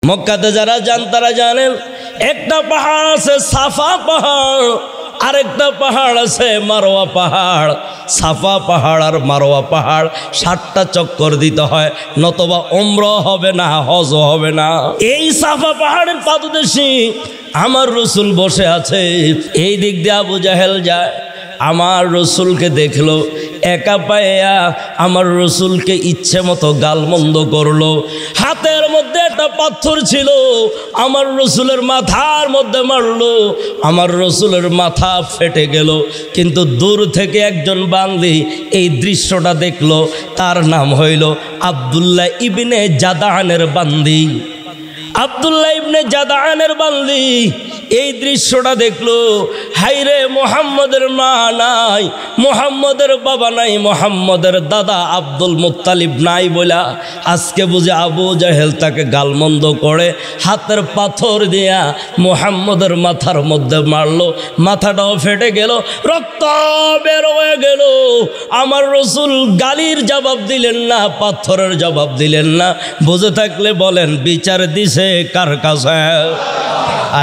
মক্কাতে যারা যান তারা জানেন একটা পাহাড় আছে সাফা পাহাড়, আরেকটা পাহাড় আছে মারওয়া পাহাড়। সাফা পাহাড় আর মারওয়া পাহাড় 7টা চক্কর দিতে হয়, নতবা উমরা হবে না, হজও হবে না। এই সাফা পাহাড়ের পাদদেশে আমার রসুল বসে আছে। এই দিক দিয়ে আবু জাহেল যায়, আমার রসুলকে দেখলো, একা পাইয়া আমার রসুলকে ইচ্ছে মতো গালমন্দ করলো। হাতের মধ্যে একটা পাথর ছিল, আমার রসুলের মাথার মধ্যে মারলো, আমার রসুলের মাথা ফেটে গেল। কিন্তু দূর থেকে একজন বান্দি এই দৃশ্যটা দেখলো, তার নাম হইল আব্দুল্লাহ ইবনে জাদানের বান্দি। আব্দুল্লাহ ইবনে জাদানের বান্দি এই দৃশ্যটা দেখলো, হাইরে মোহাম্মদের মা নাই, মোহাম্মদের বাবা নাই, মোহাম্মদের দাদা আব্দুল মুত্তালিব নাই বলা আজকে বুঝে আবু জাহেল তাকে গালমন্দ করে হাতের পাথর দিয়া মোহাম্মদের মাথার মধ্যে মারলো। মাথাটাও ফেটে গেল, রক্ত বের হয়ে গেল। আমার রসুল গালির জবাব দিলেন না, পাথরের জবাব দিলেন না। বুঝে থাকলে বলেন বিচার দিছে কার কাছে?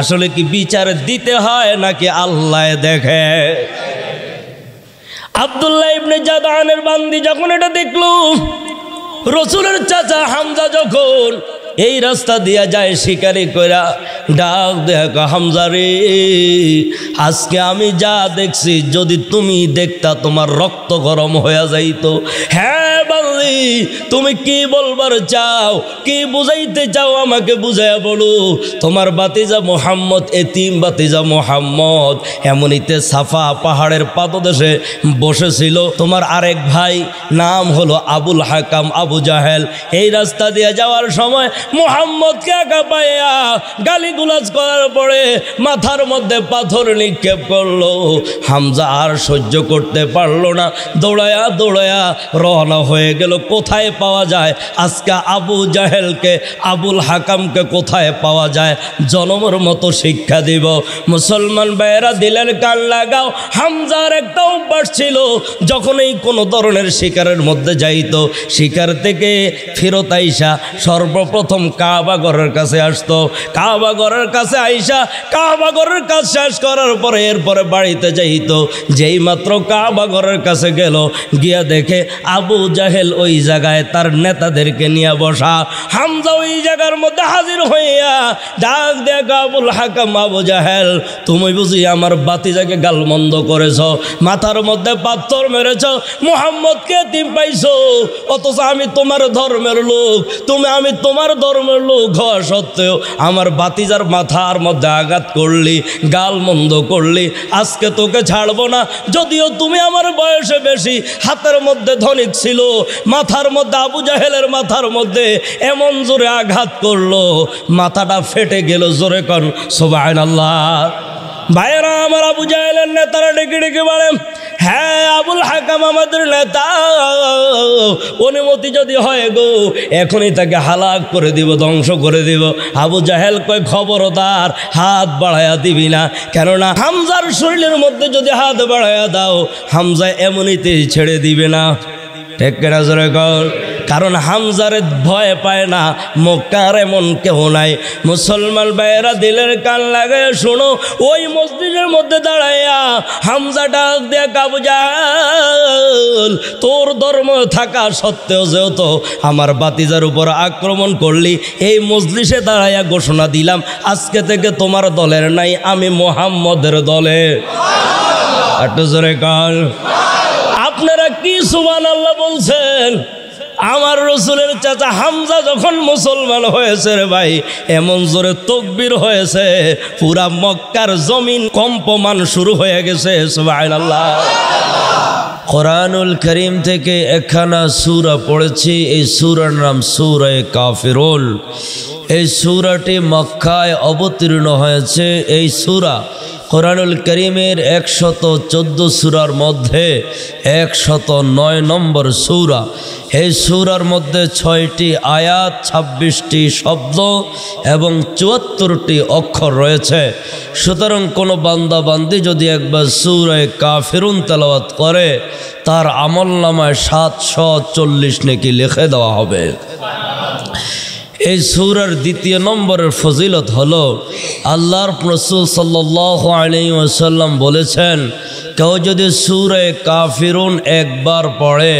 আসলে কি বিচার দিতে হয় নাকি আল্লাহ দেখে? আব্দুল্লাহ ইবনে জাদানের বান্দি যখন এটা দেখলো, রসুলের চাচা হামজা যখন এই রাস্তা দিয়া যায় শিকারি কইরা, ডাক দেখ হামজা রে, আজকে আমি যা দেখছি যদি তুমি দেখতা তোমার রক্ত গরম হয়ে যাইতো। হ্যাঁ বান্দি, তুমি কি বলবার চাও, কি বুঝাইতে চাও আমাকে বুঝাইয়া বলো। তোমার বাতিজা মোহাম্মদ, এতিম বাতিজা মোহাম্মদ এমনিতে সাফা পাহাড়ের পাদদেশে বসেছিল। তোমার আরেক ভাই নাম হলো আবুল হাকাম আবু জাহেল, এই রাস্তা দিয়ে যাওয়ার সময় মোহাম্মদকে একা পাইয়া গালিগুলাজ করার পরে মাথার মধ্যে পাথর নিক্ষেপ করলো। হামজা আর সহ্য করতে পারলো না, দৌড়ায়া দৌড়ায়া রওনা হয়ে গেল। কোথায় পাওয়া যায় আজকে আবু জাহেলকে, আবুল হাকামকে কোথায় পাওয়া যায়? জনমের মতো শিক্ষা দিব। মুসলমান ভাইয়েরা দিলের কান লাগাও। হামজার একটা অভ্যাস ছিল, যখনই কোনো ধরনের শিকারের মধ্যে যাইতো, শিকার থেকে ফেরত আইসা সর্বপ্রথম কাবা ঘরের কাছে আসতো। কাবা ঘরের কাছে আইসা কাবা ঘরের কাজ শেষ করার পরে এরপরে বাড়িতে যাইতো। যেই মাত্র কাবা ঘরের কাছে গেল, গিয়া দেখে আবু জাহেল ওই জায়গায় তার নেতাদেরকে নিয়ে বসা। হামজা ওই জায়গার মধ্যে হাজির হইয়া ডাক দেখ, আবুল হাকাম আবু জাহেল, তুমি বুঝি আমার বাতিজাকে গালমন্দ করেছ, মাথার মধ্যে পাথর মেরেছ, মুহাম্মদকে এতিম পাইছো, অথচ আমি তোমার ধর্মের লোক, আমি তোমার ধর্মের লোক হওয়া সত্ত্বেও আমার বাতিজার মাথার মধ্যে আঘাত করলি, গালমন্দ করলি। আজকে তোকে ছাড়বো না। যদিও তুমি আমার বয়সে বেশি, হাতের মধ্যে ধনিক ছিল, মাথার মধ্যে আবু জাহেলের মাথার মধ্যে এমন জোরে আঘাত করলো, মাথাটা ফেটে গেল। জোরে কর সুবহানাল্লাহ। ভাইয়েরা আমার, আবু জাহেলের নেতারা ডেকে ডেকে বলে, হ্যাঁ আবুল হাকাম আমাদের নেতা, অনুমতি যদি হয় গো এখনই তাকে হালাক করে দিব, ধ্বংস করে দিব। আবু জাহেল কয়, খবরদার হাত বাড়াইয়া দিবি না, কেননা হামজার শরীরের মধ্যে যদি হাত বাড়াইয়া দাও হামজা এমনিতেই ছেড়ে দিবে না। ঠিক কিনা জোরে কর? কারণ হামজারে ভয় পায় না, মক্কার এমন কেউ নাই। মুসলমান ভাইয়েরা দিলের কান লাগায় শোনো, ওই মসজিদের মধ্যে দাঁড়াইয়া হামজা ডাক দেয়া, আবু জাহেল, তোর ধর্ম থাকা সত্ত্বেও যেহেতু আমার বাতিজার উপর আক্রমণ করলি, এই মজলিসে দাঁড়াইয়া ঘোষণা দিলাম আজকে থেকে তোমার দলের নাই, আমি মুহাম্মদের দলে। একটু জোরে কর। আপনারা কি সুবহানাল্লাহ বলছেন? আমার রসুলের চাচা হামজা যখন মুসলমান হয়েছে রে ভাই, এমন জোরে তাকবীর হয়েছে, পুরা মক্কার জমিন কম্পমান শুরু হয়ে গেছে। সুবহানাল্লাহ। কোরআনুল করিম থেকে একখানা সূরা পড়েছি, এই সূরার নাম সূরা কাফিরুন। এই সূরাটি মক্কায় অবতীর্ণ হয়েছে। এই সূরা কোরআনুল করিমের 114 সূরার মধ্যে 109 নম্বর সূরা। এই সূরার মধ্যে 6টি আয়াত, 26টি শব্দ এবং 74টি অক্ষর রয়েছে। সুতরাং কোনো বান্দা বান্দি যদি একবার সূরা কাফিরুন তেলাওয়াত করে, তার আমলনামায় 740 নেকি লিখে দেওয়া হবে। এই সূরার দ্বিতীয় নম্বরের ফজিলত হলো আল্লাহর রাসূল সাল্লাল্লাহু আলাইহি ওয়াসাল্লাম বলেছেন, কেউ যদি সূরা কাফিরুন একবার পড়ে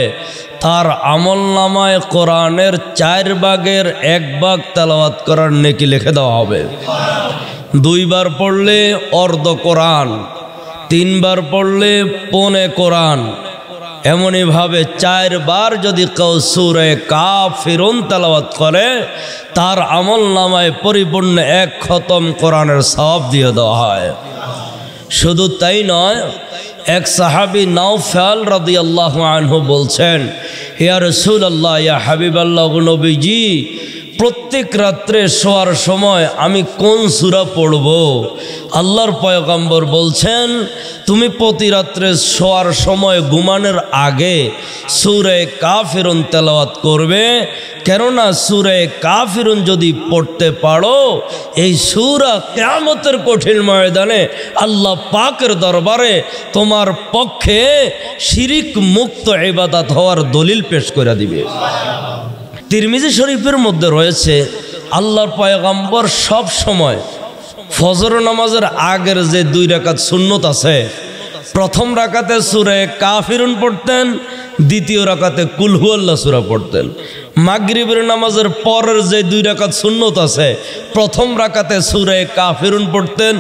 তার আমলনামায় কোরআনের 4 ভাগের 1 ভাগ তেলাওয়াত করার নেকি লিখে দেওয়া হবে। 2 বার পড়লে অর্ধ কোরআন, 3 বার পড়লে পৌনে কোরআন, এমনইভাবে 4 বার যদি কেউ সূরা কাফিরুন তেলাওয়াত করে তার আমলনামায় পরিপূর্ণ 1 খতম কোরআনের সওয়াব দিয়ে দেওয়া হয়। শুধু তাই নয়, এক সাহাবী নাওফাল রাদিয়াল্লাহু আনহু বলছেন, ইয়া রাসূলুল্লাহ, ইয়া হাবিবাল্লাহ, নবীজি, প্রত্যেক রাত্রে শোয়ার সময় আমি কোন সূরা পড়ব? আল্লাহর পয়গম্বর বলছেন, তুমি প্রতি রাত্রে শোয়ার সময় ঘুমানোর আগে সূরা কাফিরুন তেলাওয়াত করবে, কেননা সূরা কাফিরুন যদি পড়তে পারো এই সূরা কিয়ামতের কঠিন ময়দানে আল্লাহ পাকের দরবারে তোমার পক্ষে শিরিক মুক্ত ইবাদত হওয়ার দলিল পেশ করে দিবে। তিরমিজি শরীফের মধ্যে রয়েছে, আল্লাহর পয়গম্বর সব সময় ফজর নামাজের আগের যে 2 রাকাত সুন্নত আছে, প্রথম রাকাতে সূরা কাফিরুন পড়তেন, দ্বিতীয় রাকাতে কুল হুয়াল্লাহ সূরা পড়তেন। মাগরিবের নামাজের পরের যে 2 রাকাত সুন্নত আছে, প্রথম রাকাতে সূরা কাফিরুন পড়তেন,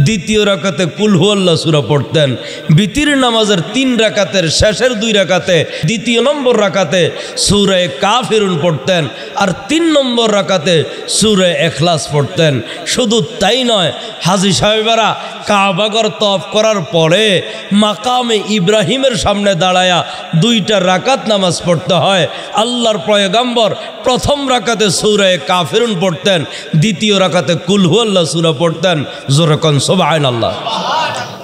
দ্বিতীয় রাকাতে কুল হুয়াল্লাহ সূরা পড়তেন। বিতির নামাজের 3 রাকাতের শেষের 2 রাকাতে দ্বিতীয় নম্বর রাকাতে সূরা কাফিরুন পড়তেন, আর 3 নম্বর রাকাতে সূরা ইখলাস পড়তেন। শুধু তাই নয়, হাজী সাহেবেরা কাবাগর তওয়াফ করার পরে মাকামে ইব্রাহিমের সামনে দাঁড়ায়া 2টা রাকাত নামাজ পড়তে হয়। আল্লাহর পয়গম্বর প্রথম রাকাতে সূরা কাফিরুন পড়তেন, দ্বিতীয় রাকাতে কুল হুয়াল্লাহ সূরা পড়তেন। জোরে কোন সুবহানাল্লাহ।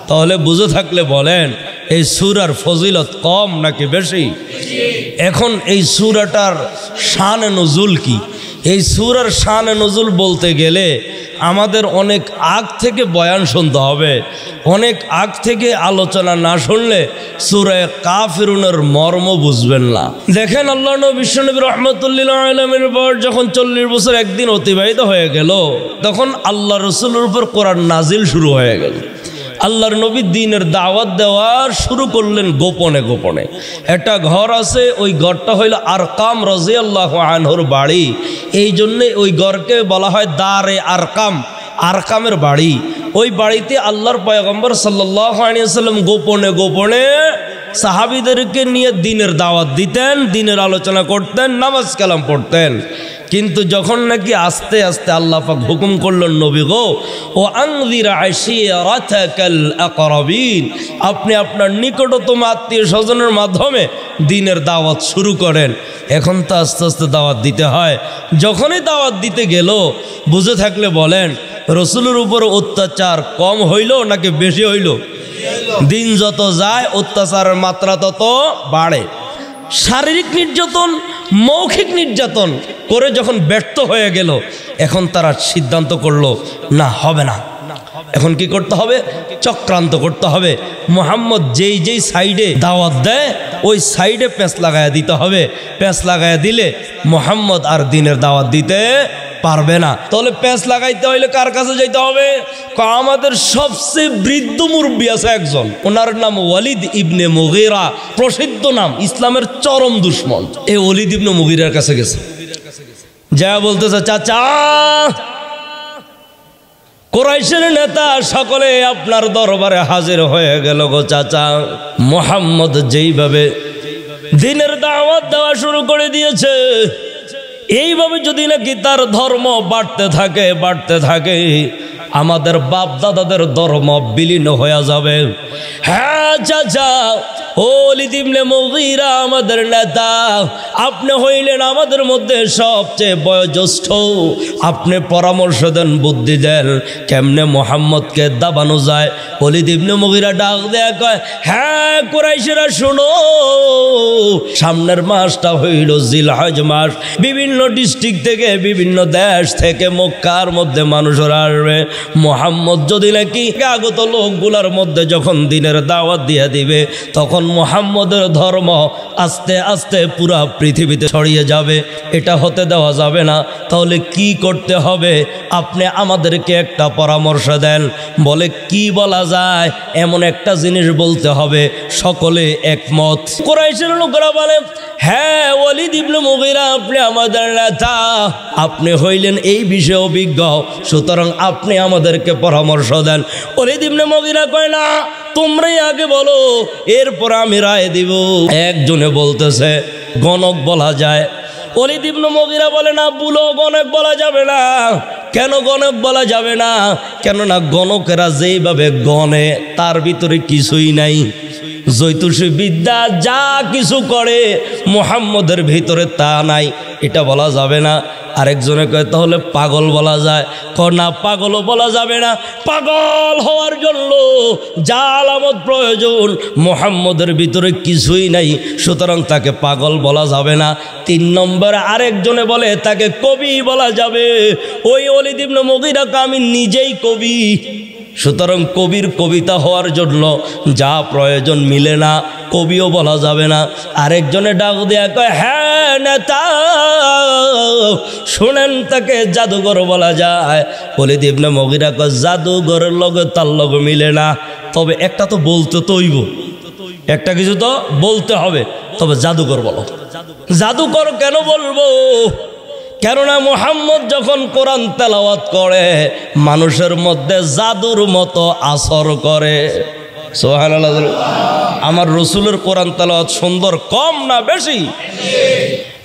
তাহলে বুঝে থাকলে বলেন, এই সূরার ফজিলত কম নাকি বেশি? এখন এই সূরাটার শান নজুল কি? এই সূরার শান নজুল বলতে গেলে আমাদের অনেক আগ থেকে বয়ান শুনতে হবে। অনেক আগ থেকে আলোচনা না শুনলে সূরা কাফিরুনের মর্ম বুঝবেন না। দেখেন, আল্লাহ নবী বিশ্বনবী রাহমাতুল্লিল আলামিনের পর যখন 40 বছর একদিন অতিবাহিত হয়ে গেল, তখন আল্লাহ রাসূলের উপর কোরআন নাজিল শুরু হয়ে গেল। আল্লাহর নবী দ্বীনের দাওয়াত দেওয়া শুরু করলেন গোপনে গোপনে। একটা ঘর আছে, ওই ঘরটা হইল আরকাম রাদিয়াল্লাহু আনহুর বাড়ি। এই জন্যে ওই ঘরকে বলা হয় দারে আরকাম, আরকামের বাড়ি। ওই বাড়িতে আল্লাহর পয়গম্বর সাল্লাল্লাহু আলাইহি ওয়াসাল্লাম গোপনে গোপনে সাহাবীদেরকে নিয়ে দ্বীনের দাওয়াত দিতেন, দ্বীনের আলোচনা করতেন, নামাজ কালাম পড়তেন। কিন্তু যখন নাকি আস্তে আস্তে আল্লাহ পাক হুকুম করলেন, নবী গো, ও আনযির আশিরাতাকাল আকরাবিন, আপনি আপনার নিকটতম আত্মীয় স্বজনের মাধ্যমে দ্বীনের দাওয়াত শুরু করেন। এখন তো আস্তে আস্তে দাওয়াত দিতে হয়। যখনই দাওয়াত দিতে গেল, বুঝে থাকলে বলেন, রাসূলের উপর অত্যাচার কম হইল নাকি বেশি হইল? দিন যত যায় অত্যাচারের মাত্রা তত বাড়ে। শারীরিক নির্যাতন, মৌখিক নির্যাতন করে যখন ব্যর্থ হয়ে গেল, এখন তারা সিদ্ধান্ত করলো, না, হবে না। এখন কি করতে হবে? চক্রান্ত করতে হবে। মুহাম্মদ যেই যেই সাইডে দাওয়াত দেয় ওই সাইডে পেঁচ লাগায়া দিতে হবে। পেঁচ লাগায়া দিলে মুহাম্মদ আর দ্বীনের দাওয়াত দিতে পারবে না। তাহলে পেঁচ লাগাইতে হইলে কার কাছে যাইতে হবে? আমাদের সবচেয়ে বৃদ্ধ মুরব্বী আছে একজন, ওনার নাম ওয়ালিদ ইবনে মুগীরা, প্রসিদ্ধ নাম, ইসলামের চরম দুশমন। এই ওয়ালিদ ইবনে মুগীরার কাছে গেছে, যা বলতেছে, চাচা, কুরাইশের নেতা সকলে আপনার দরবারে হাজির হয়ে গেল গো চাচা। মুহাম্মদ যেইভাবে দ্বীনের দাওয়াত দেওয়া শুরু করে দিয়েছে, এইভাবে যদি নাকি তার ধর্ম বাড়তে থাকে আমাদের বাপ দাদাদের ধর্ম বিলীন হয়ে যাবে। হ্যাঁ চাচা, ওয়ালিদ ইবনে মুগীরা আমাদের নেতা, আপনি হইলেন আমাদের মধ্যে সবচেয়ে বয়োজ্যেষ্ঠ, আপনি পরামর্শ দেন, বুদ্ধি দেন, কেমনে মুহাম্মদকে দাবানো যায়। ওয়ালিদ ইবনে মুগীরা ডাক দেয়া কয়, হ্যাঁ কুরাইশেরা শোনো, সামনের মাসটা হইল জিলহজ মাস। বিভিন্ন ডিস্ট্রিক্ট থেকে, বিভিন্ন দেশ থেকে মক্কার মধ্যে মানুষরা আসবে। মুহাম্মদ যদি নাকি আগত লোকগুলার মধ্যে যখন দ্বীনের দাওয়াত দাওয়াত দিয়ে দিবে, তখন মুহাম্মদের ধর্ম আস্তে আস্তে পুরা পৃথিবীতে ছড়িয়ে যাবে। এটা হতে দেওয়া যাবে না। তাহলে কি করতে হবে? আপনি আমাদেরকে একটা পরামর্শ দেন। বলে কি বলা যায়? এমন একটা জিনিস বলতে হবে সকলে একমত। কুরাইশের লোকেরা বলে, হ্যাঁ ওয়ালিদ ইবনে মুগীরা, আপনি আমাদের নেতা, আপনি হইলেন এই বিষয়ে অভিজ্ঞ, সুতরাং আপনি আমাদেরকে পরামর্শ দেন। ওয়ালিদ ইবনে মুগীরা কয়, না তোমরাই আগে বলো, এরপর আমি রায় দিব। একজনে বলতেছে গণক বলা যায়। ওয়ালিদ ইবনে মুগীরা বলে, না বুলো গণক বলা যাবে না। কেন গণক বলা যাবে না? কেননা গণকেরা যেইভাবে গণে তার ভিতরে কিছুই নাই। জৈতুষী বিদ্যা যা কিছু করে মুহাম্মদের ভিতরে তা নাই, এটা বলা যাবে না। আরেকজনে কয় তাহলে পাগল বলা যায়। না, পাগলও বলা যাবে না। পাগল হওয়ার জন্য যা আলামত প্রয়োজন মুহাম্মদের ভিতরে কিছুই নাই, সুতরাং তাকে পাগল বলা যাবে না। 3 নম্বরে আরেকজনে বলে তাকে কবি বলা যাবে। ওই ওয়ালিদ ইবনে মুগীরাকে আমি নিজেই কবি, সুতরাং কবির কবিতা হওয়ার জন্য যা প্রয়োজন মিলে না, কবিও বলা যাবে না। আরেকজনে ডাক দেয়া কয়, হ্যাঁ নেতা শুনেন, তাকে জাদুঘর বলা যায়। ওয়ালিদ ইবনে মুগীরা কয়, জাদুঘরের লগে তার লগে মিলে না, তবে একটা তো বলতে তো হইব, একটা কিছু তো বলতে হবে, তবে জাদুঘর বলো। জাদুকর কেন বলবো? কেননা মুহাম্মদ যখন কোরআন তেলাওয়াত করে মানুষের মধ্যে জাদুর মতো আসর করে। সুবহানাল্লাহ। আমার রসুলের কোরআন তেলাওয়াত সুন্দর কম না বেশি?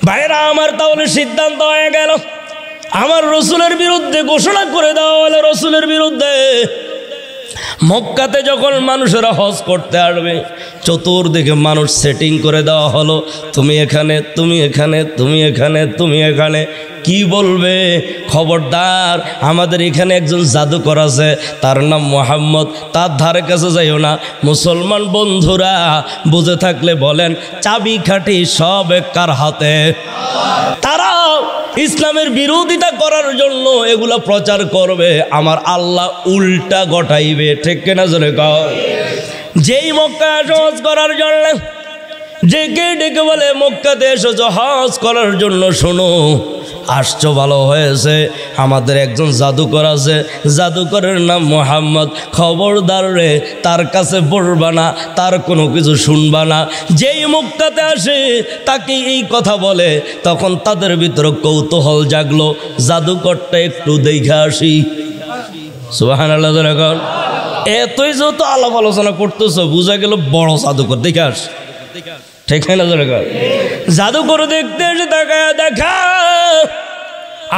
ভাইরা আমার, তাহলে সিদ্ধান্ত হয়ে গেল, আমার রসুলের বিরুদ্ধে ঘোষণা করে দেওয়া হলো। রসুলের বিরুদ্ধে মক্কাতে যখন মানুষেরা হজ করতে আসবে, চতুর্দিকে মানুষ সেটিং করে দেওয়া হলো, তুমি এখানে, তুমি এখানে, তুমি এখানে, তুমি এখানে। কি বলবে? খবরদার, আমাদের এখানে একজন জাদুকর আছে, তার নাম মুহাম্মদ, তার ধারে কাছে যাইও না। মুসলমান বন্ধুরা বুঝে থাকলে বলেন, চাবি খাটি সব কার হাতে? তারা ইসলামের বিরোধিতা করার জন্য এগুলা প্রচার করবে, আমার আল্লাহ উল্টা ঘটাইবে। ঠিক কিনা জোরে কও? যেই মক্কায় হজ করার জন্য ডেকে ডেকে বলে, মক্কাতে এসেছো হজ করার জন্য, শোনো আসছো ভালো হয়েছে, আমাদের একজন জাদুকর আছে, জাদুকরের নাম মুহাম্মদ, খবরদার রে তার কাছে পড়বা না, তার কোনো কিছু শুনবা না। যেই মক্কাতে আসে তাকে এই কথা বলে, তখন তাদের ভিতরে কৌতূহল জাগলো, জাদুকরটা একটু দেখে আসি। সুবহানাল্লাহ। এখন এতই যত আলাপ আলোচনা করতেছ, বোঝা গেল বড় জাদুকর, দেখে আস। ঠিক না? জাদুকর দেখতে এসে তাকায় দেখা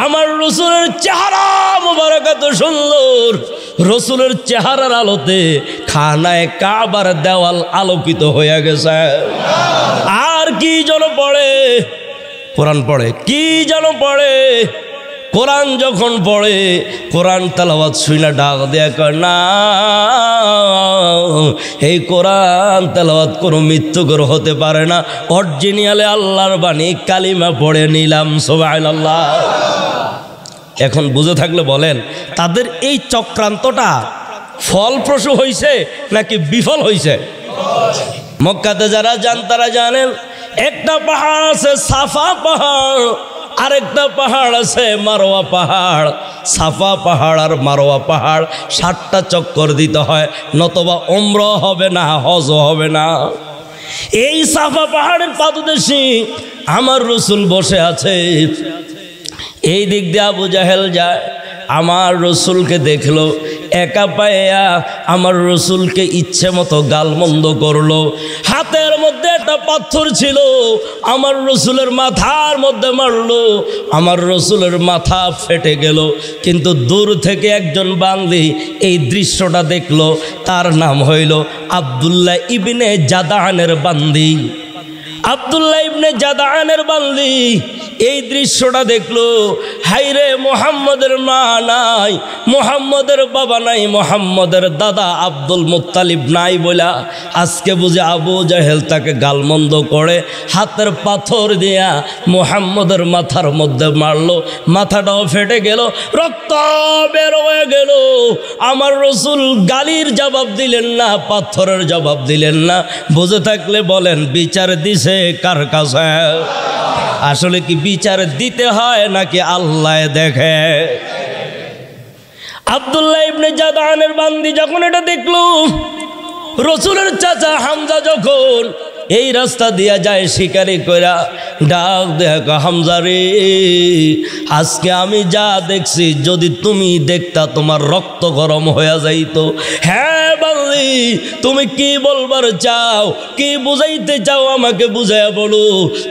আমার রসুলের চেহারা মোবারক এত সুন্দর, রসুলের চেহারার আলোতে খানায় কাবার দেওয়াল আলোকিত হয়ে গেছে। আর কি যেন পড়ে? কোরআন পড়ে। কি যেন পড়ে? কোরআন যখন পড়ে, কোরআন তেলাওয়াত শুইনা ডাক দেয়া কয়, না এই কোরআন তেলাওয়াত কোনো মৃত্যুকর হতে পারে না, অরিজিনালে আল্লাহর বাণী, কালিমা পড়ে নিলাম। সুবহানাল্লাহ। এখন বুঝে থাকলে বলেন, তাদের এই চক্রান্তটা ফলপ্রসূ হয়েছে নাকি বিফল হয়েছে? মক্কাতে যারা যান তারা জানেন, একটা পাহাড় আছে সাফা পাহাড়, আরেকটা পাহাড় আছে মারওয়া পাহাড়। সাফা পাহাড় আর মারওয়া পাহাড় 7টা চক্কর দিতে হয়, নতবা উমরা হবে না, হজও হবে না। এই সাফা পাহাড়ের পাদদেশে আমার রসুল বসে আছে। এই দিক দিয়ে আবু জাহেল যায়, আমার রসুলকে দেখলো, একা পাইয়া আমার রসুলকে ইচ্ছে মতো গালমন্দ করলো। হাতের মধ্যে একটা পাথর ছিল, আমার রসুলের মাথার মধ্যে মারলো, আমার রসুলের মাথা ফেটে গেল। কিন্তু দূর থেকে একজন বান্দি এই দৃশ্যটা দেখলো, তার নাম হইল আব্দুল্লাহ ইবনে জাদানের বান্দি। আব্দুল্লাহ ইবনে জাদানের বান্দি এই দৃশ্যটা দেখলো, হাইরে মুহাম্মদের মা নাই, মুহাম্মদের বাবা নাই, মুহাম্মদের দাদা আব্দুল মুত্তালিব নাই বলা আজকে বুঝে আবু জাহেল তাকে গালমন্দ করে হাতের পাথর দিয়া মুহাম্মদের মাথার মধ্যে মারলো। মাথাটাও ফেটে গেল, রক্ত বের হয়ে গেল। আমার রসুল গালির জবাব দিলেন না, পাথরের জবাব দিলেন না। বুঝে থাকলে বলেন বিচার দিছে কার কাছে? আসলে কি বিচার দিতে হয় নাকি আল্লাহ দেখে? আব্দুল্লাহ ইবনে জাদআনের বান্দি যখন এটা দেখলো, রসুলের চাচা হামজা যখন এই রাস্তা দিয়া যায় শিকারি কইরা, ডাক দেখ হামজা রে, আজকে আমি যা দেখছি যদি তুমি দেখতা তোমার রক্ত গরম হয়ে যাইতো। হ্যাঁ বান্দি, তুমি কি বলবার চাও, কি বুঝাইতে চাও আমাকে বুঝাইয়া বলো।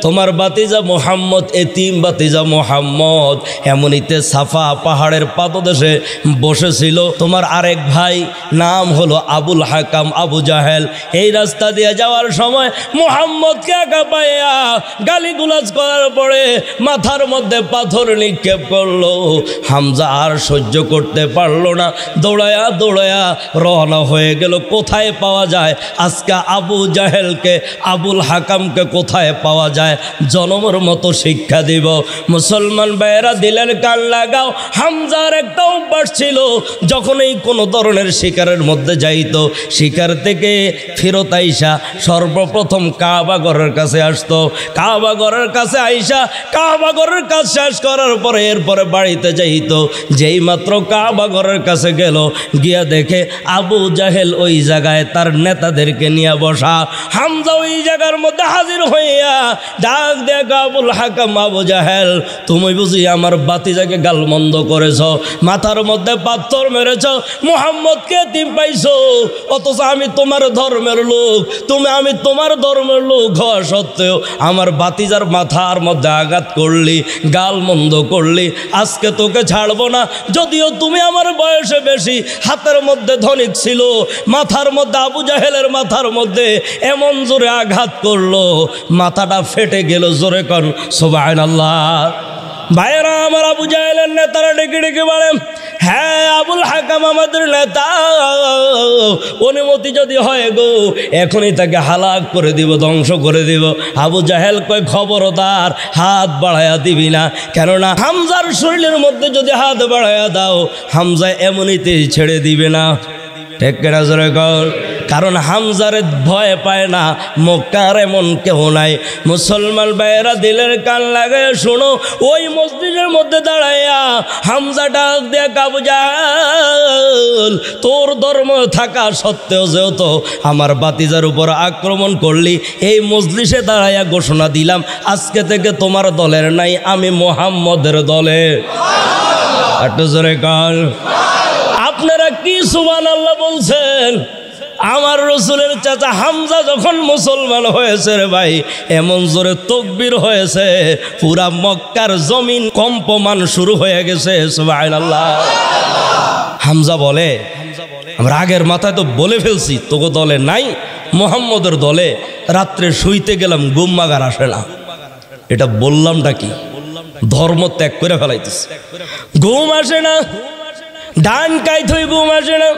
তোমার বাতিজা মোহাম্মদ, এতিম বাতিজা মোহাম্মদ এমনিতে সাফা পাহাড়ের পাদদেশে বসেছিল। তোমার আরেক ভাই নাম হলো আবুল হাকাম আবু জাহেল, এই রাস্তা দিয়ে যাওয়ার সময় মুহাম্মদকে একা পাইয়া গালিগুলাজ করার পরে মাথার মধ্যে পাথর নিক্ষেপ করলো। হামজা আর সহ্য করতে পারলো না, দৌড়ায়া দৌড়ায়া রওনা হয়ে গেল। কোথায় পাওয়া যায় আজকে আবু জাহেলকে, আবুল হাকামকে কোথায় পাওয়া যায়? জনমের মতো শিক্ষা দিব। মুসলমান ভাইয়েরা দিলের কান লাগাও। হামজার একটা অভ্যাস ছিল, যখন এই কোনো ধরনের শিকারের মধ্যে যাইতো, শিকার থেকে ফেরত আইসা সর্বপ্রথম কাবা ঘরের কাছে আসতো। কাবা ঘরের কাছে আইসা কাবা ঘরের কাজ শেষ করার পরে এরপরে বাড়িতে যাইতো। যেই মাত্র কাবা ঘরের কাছে গেল, গিয়া দেখে আবু জাহেল ওই জায়গায় তার নেতাদেরকে নিয়ে বসা। হামজা ওই জায়গার মধ্যে হাজির হইয়া ডাক দেখ আবুল হাকাম আবু জাহেল, তুমি বুঝি আমার বাতিজাকে গালমন্দ করেছ, মাথার মধ্যে পাথর মেরেছ, মুহাম্মদকে এতিম পাইছো, অথচ আমি তোমার ধর্মের লোক, আমি তোমার ধর্মের লোক হওয়া সত্ত্বেও আমার বাতিজার মাথার মধ্যে আঘাত করলি, গালমন্দ করলি। আজকে তোকে ছাড়বো না। যদিও তুমি আমার বয়সে বেশি, হাতের মধ্যে ধনিক ছিল, মাথার মধ্যে আবু জাহেলের মাথার মধ্যে এমন জোরে আঘাত করলো, মাথাটা ফেটে গেল। জোরে কন সুবহানাল্লাহ। ভাইয়েরা আমার, আবু জাহেলের নেতারা ডেকে ডেকে বলে, হ্যাঁ আবুল হাকাম আমাদের নেতা, অনুমতি যদি হয় গো এখনই তাকে হালাক করে দিব, ধ্বংস করে দিব। আবু জাহেল কয়, খবরদার হাত বাড়ায়া দিবি না, কেননা হামজার শরীরের মধ্যে যদি হাত বাড়ায়া দাও হামজা এমনিতেই ছেড়ে দিবে না। ঠিক কিনা জোরে কর? কারণ হামজারে ভয় পায় না, মক্কার এমন কেউ নাই। মুসলমান ভাইয়েরা দিলের কান লাগায় শোনো, ওই মসজিদের মধ্যে দাঁড়াইয়া হামজা ডাক দেয়া, আবু জাহেল, তোর ধর্ম থাকা সত্ত্বেও যেহেতু আমার বাতিজার উপর আক্রমণ করলি, এই মজলিসে দাঁড়াইয়া ঘোষণা দিলাম আজকে থেকে তোমার দলের নাই, আমি মুহাম্মদের দলে। একটু জোরে কাল। আপনারা কি সুবহানাল্লাহ বলছেন? আমার রসুলের চাচা হামজা যখন মুসলমান হয়েছে রে ভাই, এমন জোরে তাকবীর হয়েছে, পুরা মক্কার জমিন কম্পমান শুরু হয়ে গেছে। সুবহানাল্লাহ। হামজা বলে, আমরা আগের মাথায় তো বলে ফেলছি তোকে দলে নাই, মুহাম্মদের দলে। রাত্রে শুইতে গেলাম, ঘুম মাগার আসে না। এটা বললামটা কি? ধর্ম ত্যাগ করে ফেলাইতেছে, ঘুম আসে না। ডান কাইত হয়ে ঘুম আসে না,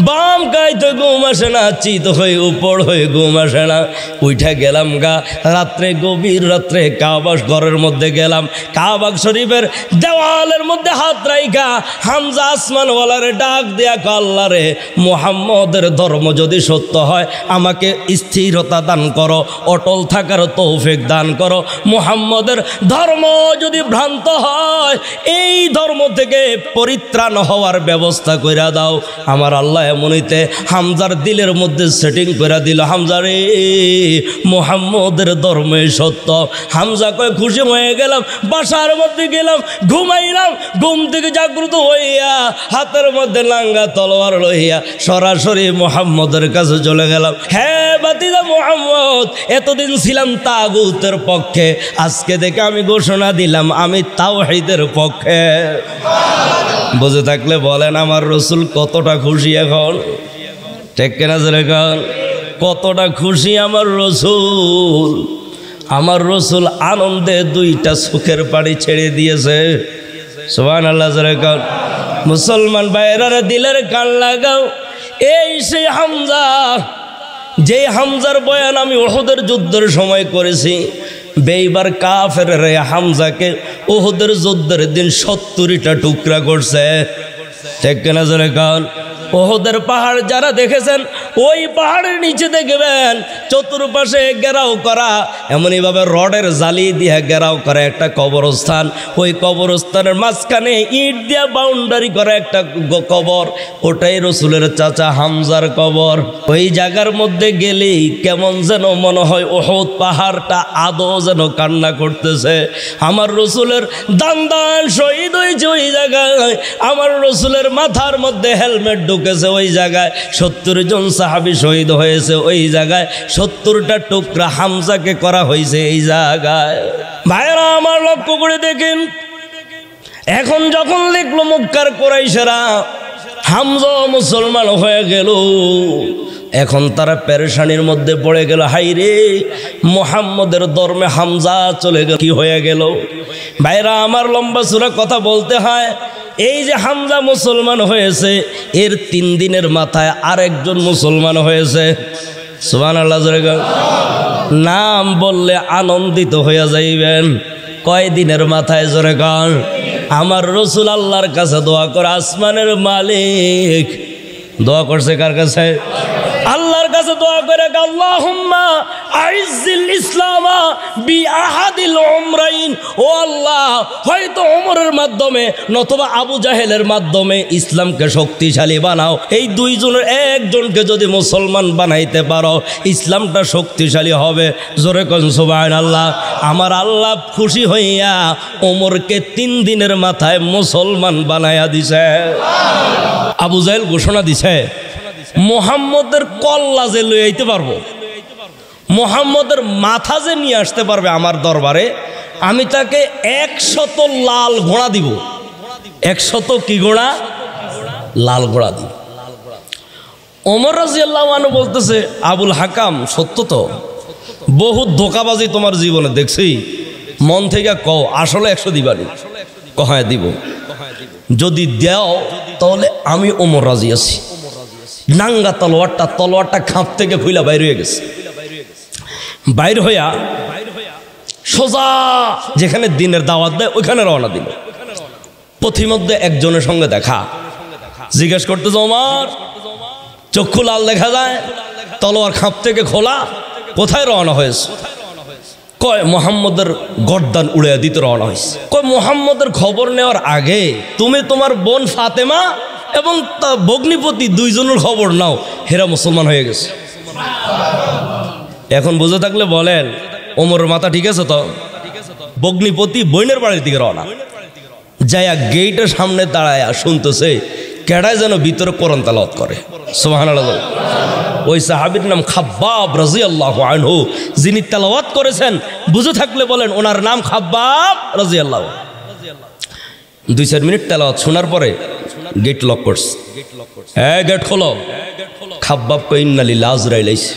বাম কাইত হয়ে ঘুম আসে না, চিত হয়ে উপর হয়ে ঘুম আসে না। উঠা গেলাম গা রাত্রে, গভীর রাত্রে কাবা ঘরের মধ্যে গেলাম। কাবা শরীফের দেওয়ালের মধ্যে হাত রাইখা হামজা আসমানওয়ালারে ডাক দেয়া, আল্লাহ রে, মুহাম্মদের ধর্ম যদি সত্য হয় আমাকে স্থিরতা দান করো, অটল থাকার তৌফিক দান করো। মুহাম্মদের ধর্ম যদি ভ্রান্ত হয়, এই ধর্ম থেকে পরিত্রাণ হওয়ার ব্যবস্থা কইরা দাও। আমার আল্লাহ এমনিতে হামজার দিলের মধ্যে সেটিং করে দিল, হামজা রে, মুহাম্মদের ধর্মে সত্য। হামজা কয়, খুশি হয়ে গেলাম। বাসার মধ্যে গেলাম, ঘুমাইলাম। ঘুম থেকে জাগ্রত হইয়া হাতের মধ্যে লাঙ্গা তলোয়ার লইয়া সরাসরি মুহাম্মদের কাছে চলে গেলাম। হ্যাঁ বাতিজা মুহাম্মদ, এতদিন ছিলাম তাগুতের পক্ষে, আজকে থেকে আমি ঘোষণা দিলাম আমি তাওহীদের পক্ষে। বুঝে থাকলে বলেন আমার রসুল কতটা খুশি এখন? ঠিক কিনা? এখন কতটা খুশি আমার রসুল। আমার রসুল আনন্দে দুইটা চোখের পানি ছেড়ে দিয়েছে। সুবহানাল্লাহ। মুসলমান ভাইয়েরা দিলের কান লাগাও, এই সেই হামজা, যে হামজার বয়ান আমি উহুদের যুদ্ধের সময় করেছি। বেইবার কাফেররা হামজাকে উহুদের যুদ্ধের দিন 70টা টুকরা করছে। ঠিক কিনা জোরে কান? উহুদের পাহাড় যারা দেখেছেন, ওই পাহাড়ের নিচে দেখবেন চতুর্পাশে ঘেরাও করা, এমনইভাবে রডের জালি দিয়ে ঘেরাও করা একটা কবরস্থান। ওই কবরস্থানের মাঝখানে ইট দিয়ে বাউন্ডারি করা একটা কবর, ওটাই রসুলের চাচা হামজার কবর। ওই জায়গার মধ্যে গেলেই কেমন যেন মনে হয় উহুদ পাহাড়টা আদৌ যেন কান্না করতেছে। আমার রসুলের দান দান শহীদ হয়েছে ওই জায়গায়। আমার রসুলের মাথার মধ্যে হেলমেট ঢুকেছে ওই জায়গায়। 70 জন সাহাবী শহীদ হয়েছে ওই জায়গায়। 70টা টুকরা হামজাকে করা হয়েছে এই জায়গায়। ভাইরা আমার লক্ষ্য করে দেখেন, এখন যখন লিখলো মক্কার কুরাইশেরা হামজা মুসলমান হয়ে গেল, এখন তারা পেরেশানির মধ্যে পড়ে গেল। হাই রে, মুহাম্মদের ধর্মে হামজা চলে গেল, কি হয়ে গেল? ভাইরা আমার লম্বা চূড়া কথা বলতে হয়। এই যে হামজা মুসলমান হয়েছে, এর 3 দিনের মাথায় আরেকজন মুসলমান হয়েছে। সুবহানাল্লাহ। নাম বললে আনন্দিত হয়ে যাইবেন। কয় দিনের মাথায়? জোরে গান। আমার রসুল আল্লাহর কাছে দোয়া করে, আসমানের মালিক দোয়া করছে কার কাছে? আল্লাহর কাছে দোয়া করে, আল্লাহুম্মা আইজ্জিল ইসলামা বিআহাদিল উমরাইন। ও আল্লাহ, হয়তো ওমরের মাধ্যমে নতুবা আবু জাহেলের মাধ্যমে ইসলামকে শক্তিশালী বানাও। এই 2 জনের একজনকে যদি মুসলমান বানাইতে পারো, ইসলামটা শক্তিশালী হবে। জোরে কোন সুবহানাল্লাহ। আমার আল্লাহ খুশি হইয়া ওমরকে 3 দিনের মাথায় মুসলমান বানায়া দিছে। আবু জাহেল ঘোষণা দিছে, মুহাম্মদের কল্লা যে লই আইতে পারবো, মুহাম্মদের মাথা যে নিয়ে আসতে পারবে আমার দরবারে, আমি তাকে 100 লাল ঘোড়া দিব। 100 কি ঘোড়া? লাল ঘোড়া দিব। ওমর রাদিয়াল্লাহু আনহু বলতেছে, আবুল হাকাম, সত্য তো? বহু ধোকাবাজি তোমার জীবনে দেখছি, মন থেকে কও আসলে 100 দিবানি? কহায় দিব। যদি দাও তাহলে আমি ওমর রাজি আছি। নাঙ্গা তলোয়ারটা খাপ থেকে খুইলা বাইর হয়ে গেছে। বাইর হইয়া সোজা যেখানে দিনের দাওয়াত দেয় ওইখানে রওনা দিল। পথিমধ্যে একজনের সঙ্গে দেখা, জিজ্ঞেস করতেছে, ওমর, চক্ষু লাল দেখা যায়, তলোয়ার খাপ থেকে খোলা, কোথায় রওনা হয়েছে? কয় মুহাম্মদের গর্দান উড়ে দিতে রওনা হয়েছে। কয় মুহাম্মদের খবর নেওয়ার আগে তুমি তোমার বোন ফাতেমা এবং ভগ্নিপতি 2 জনের খবর নাও, হেরা মুসলমান হয়ে গেছে। এখন বুঝে থাকলে বলেন, ওমরের মাথা ঠিক আছে তো? ভগ্নিপতি বোনের বাড়ির দিকে রওনা, যাইয়া গেটের সামনে দাঁড়ায়া শুনতেছে কেডায় যেন ভিতরে কোরআন তেলাওয়াত করে। সুবহানাল্লাহ। ওই সাহাবীর নাম খাব্বাব রাদিয়াল্লাহু আনহু, যিনি তেলাওয়াত করেছেন। বুঝে থাকলে বলেন ওনার নাম খাব্বাব রাদিয়াল্লাহু। 2-4 মিনিট তেলাওয়াত শোনার পরে গেট লক করছে। গেট খোলো। খাব্বাব কই ইন্না লিল্লাহি আজরাইল আইছে।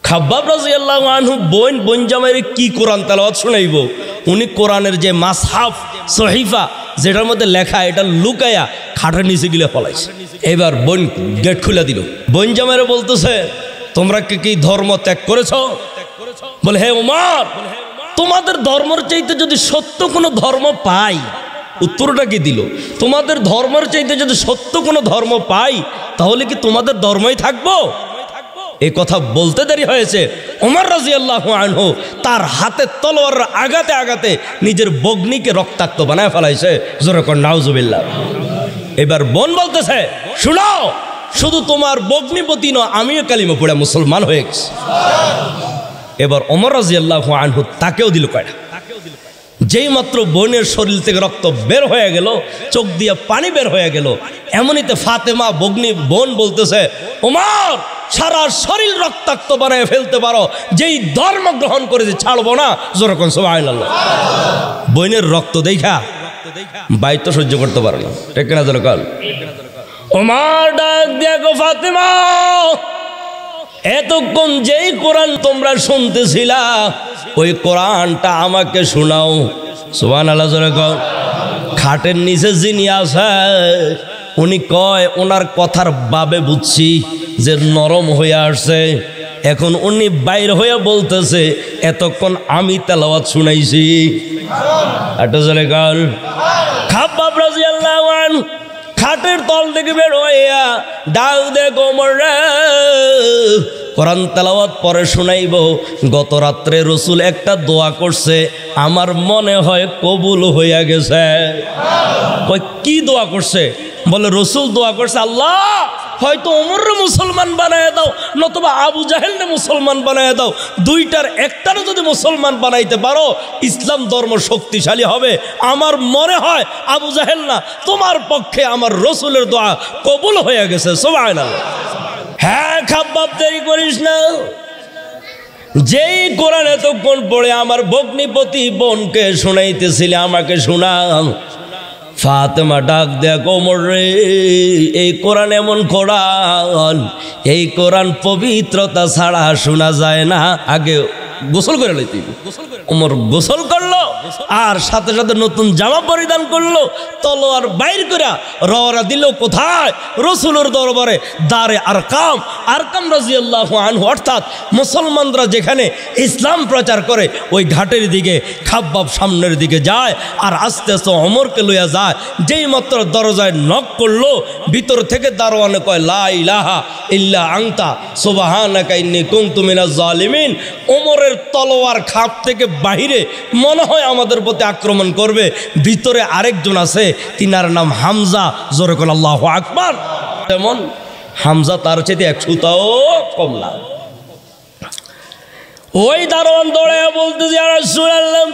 খাব্বাব রাদিয়াল্লাহু আনহু বোন জামাইরে কি কোরআন তেলাওয়াত শুনাইব? উনি কোরআনের যে মাসহাফ সহিফা যেটার মধ্যে লেখা, এটা লুকায়া খাটের নিচে গিলে ফলাইছে। এবার বোন গেট খুলে দিল। বোন জামাইরে বলতেছে, তোমরা কি ধর্ম ত্যাগ করেছ? বলে, হে ওমর, তোমাদের ধর্মের চাইতে যদি সত্য কোনো ধর্ম পাই, উত্তরটা কি দিল? তোমাদের ধর্মের চাইতে যদি সত্য কোনো ধর্ম পাই, তাহলে কি তোমাদের ধর্মই থাকবো? এই কথা বলতে দেরি হয়েছে, ওমর রাদিয়াল্লাহু আনহু তার হাতে তলোয়ার আগাতে আগাতে নিজের বগ্নিকে রক্তাক্ত বানায় ফেলাইছে। জোরে কর নাউজুবিল্লাহ। এবার বোন বলতেছে, শুনো, শুধু তোমার বগ্নিপতি নয়, আমিও কালিমা পড়ে মুসলমান হয়ে গেছি। এবার ওমর রাদিয়াল্লাহু আনহু তাকেও দিল কয়টা। যেই মাত্র বোনের শরীর থেকে রক্ত বের হয়ে গেল, চোখ দিয়ে পানি বের হয়ে গেল, এমনিতে ফাতেমা বোন বলতেছে, ওমর, সারা শরীর রক্তাক্ত বানায় ফেলতে পারো, যেই ধর্ম গ্রহণ করেছে ছাড়বো না। জোরে কোন সুবহানাল্লাহ। বোনের রক্ত দেখা ভাই তো সহ্য করতে পারে না, ঠিক না? জোরে কোন। ওমর ডাক দিয়া গো, ফাতেমা, এতক্ষণ যেই কোরআন তোমরা শুনতেছিলা ওই কোরআনটা আমাকে শোনাও। সুবহানাল্লাহ জোরে কও। খাটের নিচে যিনি আছে উনি কয় ওনার কথার বাবে বুঝছি যে নরম হয়ে আসছে। এখন উনি বাইর হয়ে বলতেছে এতক্ষণ আমি তেলাওয়াত শুনাইছি। এটা জোরে কও। খাব্বাব রাদিয়াল্লাহু আনহু খাটের তল থেকে বের হইয়া ডাক দে ওমর রে, কোরআন তেলাওয়াত পরে শুনাইব। গত রাত্রে রসুল একটা দোয়া করছে, আমার মনে হয় কবুল হইয়া গেছে। কই কি দোয়া করছে? বলে রসুল দোয়া করছে, আল্লাহ হয়তো ওমররে মুসলমান বানায় দাও, নতুবা আবু জাহেলকে মুসলমান বানায় দাও। দুইটার একটারও যদি মুসলমান বানাইতে পারো ইসলাম ধর্ম শক্তিশালী হবে। আমার মনে হয় আবু জাহেল না, তোমার পক্ষে আমার রসুলের দোয়া কবুল হয়ে গেছে। সুবহানাল্লাহ। হ্যাঁ খাব্বাব দেরি করিস না, যেই কোরআন এতক্ষণ পড়ে আমার ভগ্নিপতি বোনকে শোনাইতেছিলে আমাকে শোনা। ফাতেমা ডাক দেয়া ওমর রে, এই কোরআন এমন কোরআন, এই কোরআন পবিত্রতা ছাড়া শোনা যায় না। আগে গোসল করে লইতে। ওমর গোসল করলো আর সাথে সাথে নতুন জামা পরিধান করলো, তলোয়ার বাইর করে রওনা দিল কোথায়? রসুলের দরবারে দারে আরকাম। আরকাম রাদিয়াল্লাহু আনহু অর্থাৎ মুসলমানরা যেখানে ইসলাম প্রচার করে ওই ঘাটের দিকে খাব্বাব সামনের দিকে যায় আর আস্তে আস্তে ওমরকে লইয়া যায়। যেই মাত্র দরজায় নক করলো ভিতর থেকে দারোয়ানে কয় লা ইলাহা ইল্লা আনতা সুবহানাকা ইন্নী কুনতু মিনাজ জালিমিন। ওমরের তলোয়ার খাপ থেকে বাহিরে মনে হয় আমাদের প্রতি আক্রমণ করবে, ভিতরে আরেকজন আছে তিনার নাম হামজা। জোরে কোন আল্লাহু আকবার। তেমন হামজা তার চাইতে 100টাও কম না। ওই দারোয়ান দৌড়ে বলতেছে ইয়া রাসূলুল্লাহ,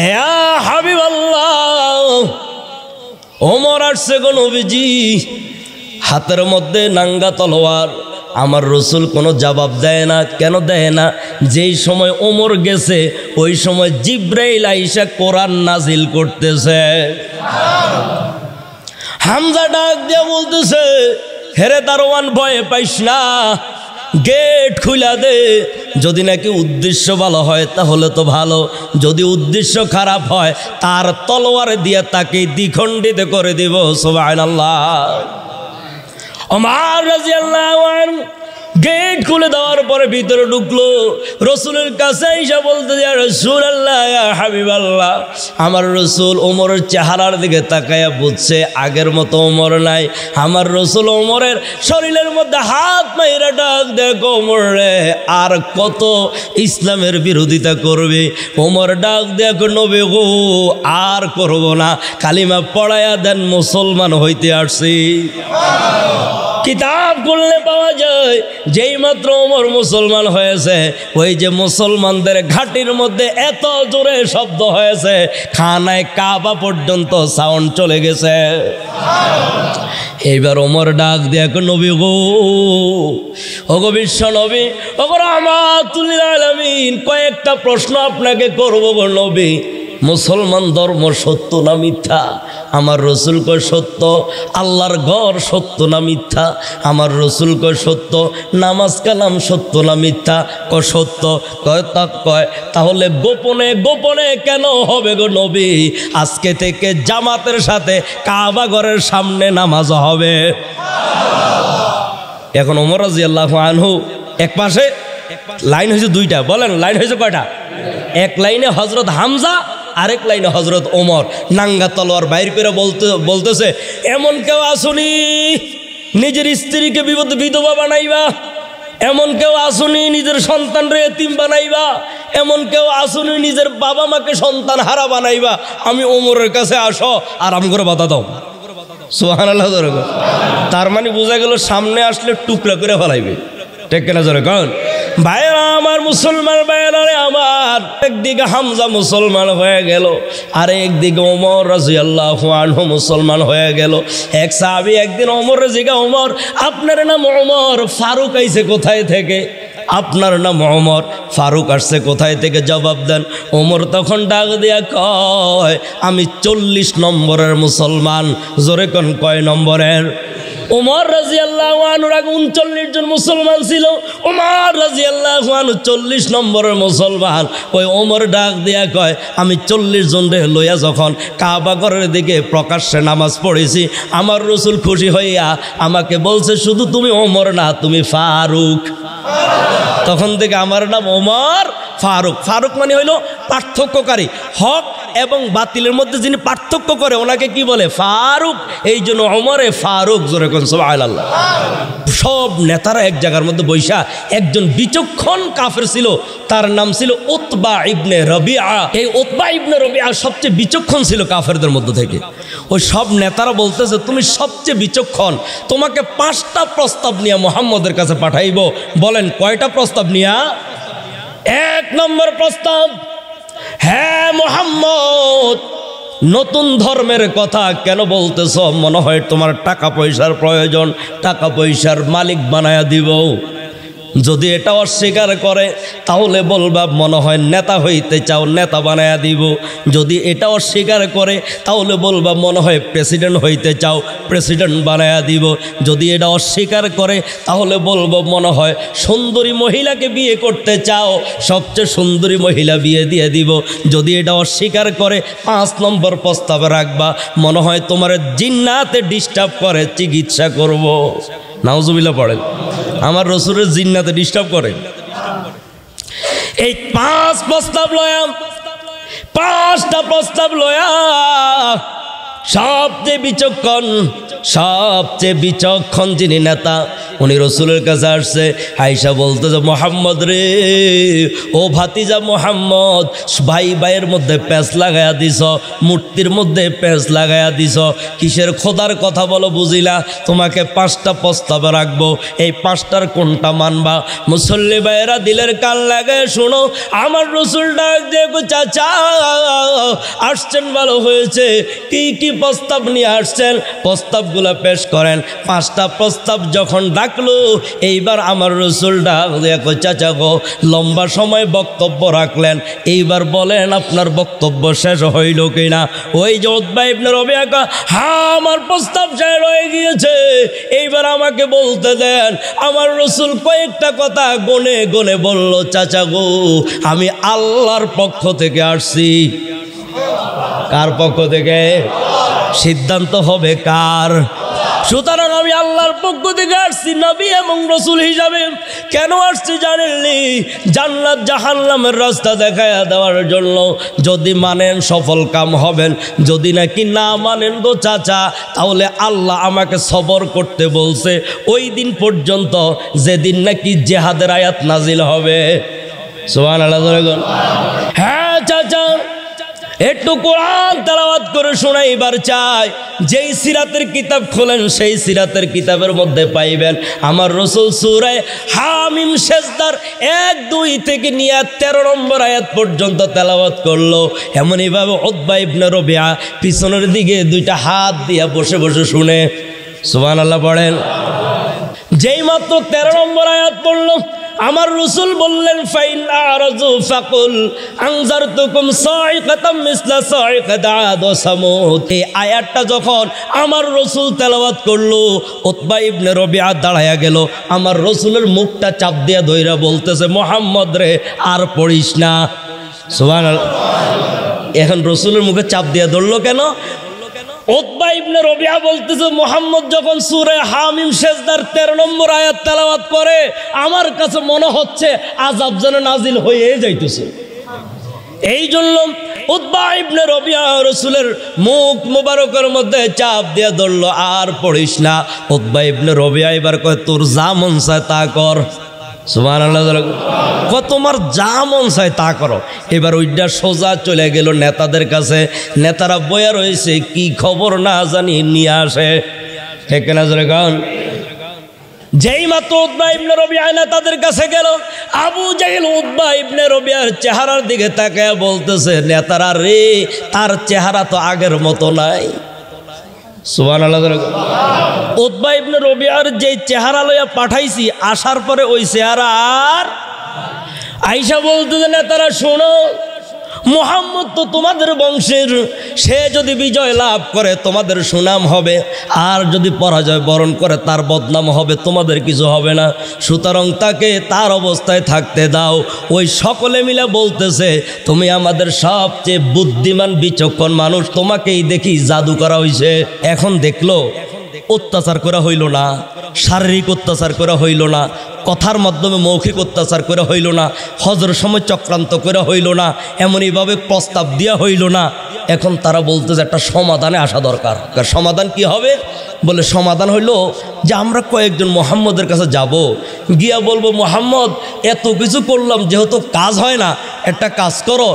ইয়া হাবিবাল্লাহ, ওমর আসছে গো নবীজি, হাতের মধ্যে নাঙ্গা তলোয়ার। আমার রসুল কোনো জবাব দেয় না। কেন দেয় না? যেই সময় ওমর গেছে ওই সময় জিব্রাইল আইসা কোরআন নাজিল করতেছে। হামজা ডাক দিয়ে বলতেছে, হেরে দারোয়ান ভয়ে পাইস না, গেট খুলা দে। যদি নাকি উদ্দেশ্য ভালো হয় তাহলে তো ভালো, যদি উদ্দেশ্য খারাপ হয় তার তলোয়ার দিয়ে তাকে দ্বিখণ্ডিত করে দিব। সুবহানাল্লাহ। ওমর রাদিয়াল্লাহু আনহু গেট খুলে দেওয়ার পরে ভিতরে ঢুকলো। রসুলের কাছে এসে বলতে ইয়া রাসূলুল্লাহ, ইয়া হাবিবাল্লাহ, আমার রসুল ওমরের চেহারার দিকে তাকায়া বুঝছে আগের মতো ওমর নাই। আমার রসুল ওমরের শরীরের মধ্যে হাত মাইরা ডাক দেখো ওমর রে, আর কত ইসলামের বিরোধিতা করবে? ওমর ডাক দেখো নবী গো, আর করব না, কালিমা পড়ায়া দেন, মুসলমান হইতে আসছি। কিতাব খুললে পাওয়া যায় যেই মাত্র ওমর মুসলমান হয়েছে ওই যে মুসলমানদের ঘাটির মধ্যে এত জোরে শব্দ হয়েছে খানায় কাবা পর্যন্ত সাউন্ড চলে গেছে। এইবার ওমর ডাক দিয়ে নবী গো, ওগো বিশ্ব নবী, ওগো রাহমাতুল লিল আলামিন, কয়েকটা প্রশ্ন আপনাকে করব গো নবী। মুসলমান ধর্ম সত্য না মিথ্যা? আমার রসুল কয় সত্য। আল্লাহর ঘর সত্য না মিথ্যা? আমার রসুল কয় সত্য। নামাজ কালাম সত্য না মিথ্যা? কয় সত্য। কয় তাহলে গোপনে গোপনে কেন হবে গো নবী? আজকে থেকে জামাতের সাথে কাবা ঘরের সামনে নামাজ হবে। এখন ওমর রাদিয়াল্লাহু আনহু এক পাশে, লাইন হয়েছে দুইটা, বলেন লাইন হয়েছে কয়টা? এক লাইনে হযরত হামজা, আরেক লাইনে হযরত ওমর নাঙ্গা তলোয়ার বাইর করে বলতেছে, এমন কেউ আসুনি নিজের স্ত্রীকে বিধবা বানাইবা, এমন কেউ আসুনি নিজের সন্তানরে এতিম বানাইবা, এমন কেউ আসুনি নিজের বাবা মাকে সন্তান হারা বানাইবা। আমি ওমরের কাছে আসো আর আম করে বাধা দাও। সুবহানাল্লাহ। তার মানে বোঝা গেল সামনে আসলে টুকরা করে ফেলাইবে। ঠিক কিনা জোরে কন? ভাইরা আমার, মুসলমান ভাইরা আমার, একদিকে হামজা মুসলমান হয়ে গেল আর একদিকে ওমর রাদিয়াল্লাহু আনহু মুসলমান হয়ে গেল। এক সাহাবী একদিন ওমরের জিগা, ওমর আপনার নাম ওমর, ফারুক আইছে কোথায় থেকে? আপনার নাম ওমর, ফারুক আসছে কোথায় থেকে? জবাব দেন। ওমর তখন ডাক দিয়া কয়, আমি 40 নম্বরের মুসলমান। জোরে কোন কয় নম্বরের? ওমর রাদিয়াল্লাহু আনহুর আগে 39 জন মুসলমান ছিল, ওমর রাদিয়াল্লাহু আনহু 40 নম্বরের মুসলমান। ওই ওমর ডাক দিয়া কয়, আমি 40 জন রে লইয়া যখন কাবা ঘরের দিকে প্রকাশ্যে নামাজ পড়েছি, আমার রাসূল খুশি হইয়া আমাকে বলছে, শুধু তুমি ওমর না, তুমি ফারুক। তখন থেকে আমার নাম ওমর ফারুক। ফারুক মানে হইল পার্থক্যকারী, হক এবং বাতিলের মধ্যে যিনি পার্থক্য করে ওনাকে কি বলে? ফারুক। এই জন্য ওমরে ফারুক, জোরে কোন সুবহানাল্লাহ। সব নেতারা এক জায়গার মধ্যে বৈশা, একজন বিচক্ষণ কাফের ছিল, তার নাম ছিল উতবা ইবনে রবিআ। এই উতবা ইবনে রবিআ সবচেয়ে বিচক্ষণ ছিল কাফেরদের মধ্য থেকে। ওই সব নেতারা বলতেছে, তুমি সবচেয়ে বিচক্ষণ, তোমাকে 5টা প্রস্তাব নিয়ে মুহাম্মদের কাছে পাঠাইব। বলেন কয়টা প্রস্তাব নিয়া? 1 নম্বর প্রস্তাব, হ্যাঁ মুহাম্মদ, নতুন ধর্মের কথা কেন বলতেছ? মনে হয় তোমার টাকা পয়সার প্রয়োজন, টাকা পয়সার মালিক বানায়া দিব। যদি এটা অস্বীকার করে তাহলে বলবা মনে হয় নেতা হইতে চাও, নেতা বানায়া দিব। যদি এটা অস্বীকার করে তাহলে বলবা মনে হয় প্রেসিডেন্ট হইতে চাও, প্রেসিডেন্ট বানায়া দিব। যদি এটা অস্বীকার করে তাহলে বলবো মনে হয় সুন্দরী মহিলাকে বিয়ে করতে চাও, সবচেয়ে সুন্দরী মহিলা বিয়ে দিয়ে দিব। যদি এটা অস্বীকার করে 5 নম্বর প্রস্তাবে রাখবা মনে হয় তোমার জিন্নাতে ডিস্টার্ব করে, চিকিৎসা করব। নাউজুবিল্লাহ পড়েন, আমার রাসূলের জিন্নাতে ডিস্টার্ব করে। এই 5 প্রস্তাব লয়া, 5টা প্রস্তাব লয়া সবচেয়ে বিচক্ষণ যিনি নেতা, উনি রাসূলের কাছে আসছে। আয়েশা বলতেছে, মুহাম্মদ রে, ও ভাতিজা মুহাম্মদ, ভাই ভাইয়ের মধ্যে প্যাঁচ লাগায়া দিছ, মূর্তির মধ্যে প্যাঁচ লাগায়া দিছ, কিসের খোদার কথা বলো বুঝিলা? তোমাকে 5টা প্রস্তাব রাখবো, এই 5টার কোনটা মানবা? মুসল্লি ভাইয়েরা দিলের কান লাগায় শোনো, আমার রাসূল ডাক দিয়ে চাচা আসছেন, ভালো হয়েছে, কি কি প্রস্তাব নিয়ে আসছেন, প্রস্তাবগুলো পেশ করেন। 5টা প্রস্তাব যখন ডাকলো, এইবার আমার রাসূল ডাক দিয়ে চাচা গো, লম্বা সময় বক্তব্য রাখলেন, এইবার বলেন আপনার বক্তব্য শেষ হইল কিনা? ওই যে উতবা ইবনে রবিআ, হ্যাঁ আমার প্রস্তাব শেষ হয়ে গিয়েছে, এইবার আমাকে বলতে দেন। আমার রাসূল কয়েকটা কথা গনে গনে বলল, চাচা গো, আমি আল্লাহর পক্ষ থেকে আসছি। কার পক্ষ থেকে? সিদ্ধান্ত হবে কার? সুতরাং আমি আল্লাহর পক্ষ থেকে আসছি নবী এবং রাসূল হিসাবে। কেন আসছি জানেননি? জান্নাত জাহান্নামের রাস্তা দেখায়া দেওয়ার জন্য। যদি মানেন সফল কাম হবেন, যদি নাকি না মানেন গো চাচা, তাহলে আল্লাহ আমাকে সবর করতে বলছে ওই দিন পর্যন্ত যেদিন নাকি জিহাদের আয়াত নাজিল হবে। সুবহানাল্লাহ। হ্যাঁ চাচা, একটু কোরআন তেলাওয়াত করে শোনাইবার চাই। যেই সিরাতের কিতাব খোলেন সেই সিরাতের কিতাবের মধ্যে পাইবেন আমার রাসূল সূরা হামিম সেজদার 1, 2 থেকে নিয়ে 13 নম্বর আয়াত পর্যন্ত তেলাওয়াত করলো। এমনইভাবে উতবা ইবনে রবিআ পিছনের দিকে 2টা হাত দিয়ে বসে বসে শুনে। সুবহানাল্লাহ পড়েন। যেই মাত্র 13 নম্বর আয়াত পড়লো, আমার রাসূল বললেন, ফাইন আরাজু ফাকুল আনজারতুকুম সাইকাতাম মিসলা সাইকাত আদ ওয়া সামুদ। এই আয়াতটা যখন আমার রাসূল তেলাওয়াত করলো, উতবা ইবনে রবিআ দাঁড়ায়া গেল, আমার রাসূলের মুখটা চাপ দিয়া ধইরা বলতেছে, মুহাম্মদ রে আর পড়িস না। সুবহানাল্লাহ। এখন রাসূলের মুখে চাপ দিয়া ধরলো কেন? উতবা ইবনে রবিআ বলতেছে, মুহাম্মদ যখন সূরা হামিম সেজদার 13 নম্বর আয়াত তেলাওয়াত করে, আমার কাছে মনে হচ্ছে আযাব যেন নাজিল হয়ে যাইতেছে। এই জন্য উতবা ইবনে রবিআ রাসূলের মুখ মোবারকের মধ্যে চাপ দিয়ে ধরলো, আর পড়িস না। উতবা ইবনে রবিআ এবার কয়, তোর যা মন চায় তা কর। সুবহানাল্লাহ। তোমার যা মন চায় তা করো। এবার ওইটা সোজা চলে গেল নেতাদের কাছে। নেতারা বয়া রয়েছে, কি খবর না জানি নিয়ে আসে। ঠিক না জোরে গান? যেই মাত্র উতবা ইবনে রবিআ নেতাদের কাছে গেল, আবু জাহেল উতবা ইবনে রবিআর চেহারার দিকে তাকায় বলতেছে, নেতারা রে, তার চেহারা তো আগের মতো নাই। সুবহানাল্লাহ। উতবা ইবনে রবিআর যে চেহারা লইয়া পাঠাইছি, আসার পরে ওই চেহারা আর। আয়েশা বলতেছে, নেতারা শোনো, মুহাম্মদ তো তোমাদের বংশের, সে যদি বিজয় লাভ করে তোমাদের সুনাম হবে, আর যদি পরাজয় বরণ করে তার বদনাম হবে, তোমাদের কিছু হবে না। সুতরাং তাকে তার অবস্থায় থাকতে দাও। ওই সকলে মিলে বলতেছে, তুমি আমাদের সবচেয়ে বুদ্ধিমান বিচক্ষণ মানুষ, তোমাকেই দেখি জাদু করা হয়েছে। এখন দেখলো অত্যাচার করা হইল না, শারীরিক অত্যাচার করা হইল না, কথার মাধ্যমে মৌখিক অত্যাচার করা হইল না, হজরের সময় চক্রান্ত করা হইল না, এমনইভাবে প্রস্তাব দেওয়া হইল না। এখন তারা বলতেছে একটা সমাধানে আসা দরকার। সমাধান কি হবে? বলে সমাধান হইল যে আমরা কয়েকজন মুহাম্মদের কাছে যাব, গিয়া বলবো, মুহাম্মদ এত কিছু করলাম, যেহেতু কাজ হয় না, একটা কাজ করো,